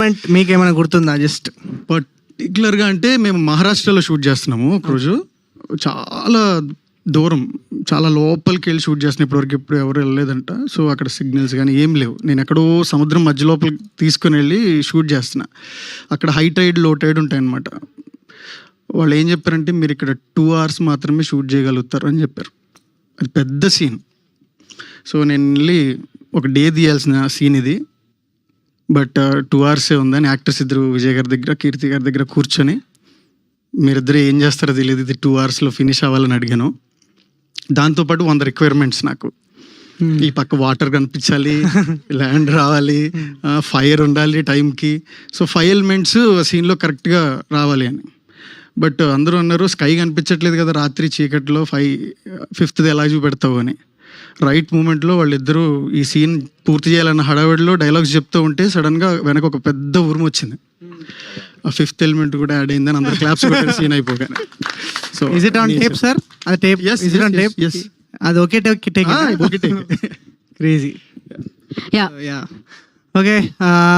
Moment మీకేమైనా గుర్తుందా? Just పర్టికులర్గా అంటే మేము మహారాష్ట్రలో షూట్ చేస్తున్నాము ఒకరోజు. చాలా దూరం, చాలా లోపలికి వెళ్ళి షూట్ చేస్తున్నాం. ఇప్పుడు ఎవరు వెళ్ళలేదంట. సో అక్కడ సిగ్నల్స్ కానీ ఏం లేవు. నేను ఎక్కడో సముద్రం మధ్య లోపలికి తీసుకుని వెళ్ళి షూట్ చేస్తున్నా. అక్కడ హై టైడ్ లో టైడ్ ఉంటాయి అన్నమాట. వాళ్ళు ఏం చెప్పారంటే మీరు ఇక్కడ 2 hours మాత్రమే షూట్ చేయగలుగుతారు అని చెప్పారు. అది పెద్ద సీన్. సో నేను వెళ్ళి ఒక డే తీయాల్సిన సీన్ ఇది, బట్ 2 hours ఉందని యాక్టర్స్ ఇద్దరు విజయ్ గారి దగ్గర, కీర్తి గారి దగ్గర కూర్చొని మీరిద్దరు ఏం చేస్తారో తెలియదు, ఇది 2 hours ఫినిష్ అవ్వాలని అడిగాను. దాంతోపాటు 100 రిక్వైర్మెంట్స్ నాకు. ఈ పక్క వాటర్ కనిపించాలి, ల్యాండ్ రావాలి, ఫైర్ ఉండాలి టైంకి. సో 5 ఎలిమెంట్స్ సీన్లో కరెక్ట్గా రావాలి అని. బట్ అందరూ అన్నారు స్కై కనిపించట్లేదు కదా రాత్రి చీకట్లో, 5th ఎలా చూపెడతావు అని. రైట్ మూమెంట్లో వాళ్ళిద్దరూ ఈ సీన్ పూర్తి చేయాలన్న హడావిడిలో డైలాగ్స్ చెప్తూ ఉంటే సడన్గా వెనక ఒక పెద్ద ఉరుము వచ్చింది. ఆ 5th ఎలిమెంట్ కూడా యాడ్ అయిందని అందరూ క్లాప్స్ కొట్టారు సీన్ అయిపోగానే. So is it on tape sir? అది tape, is it on tape? అది okay take okay crazy. Yeah okay.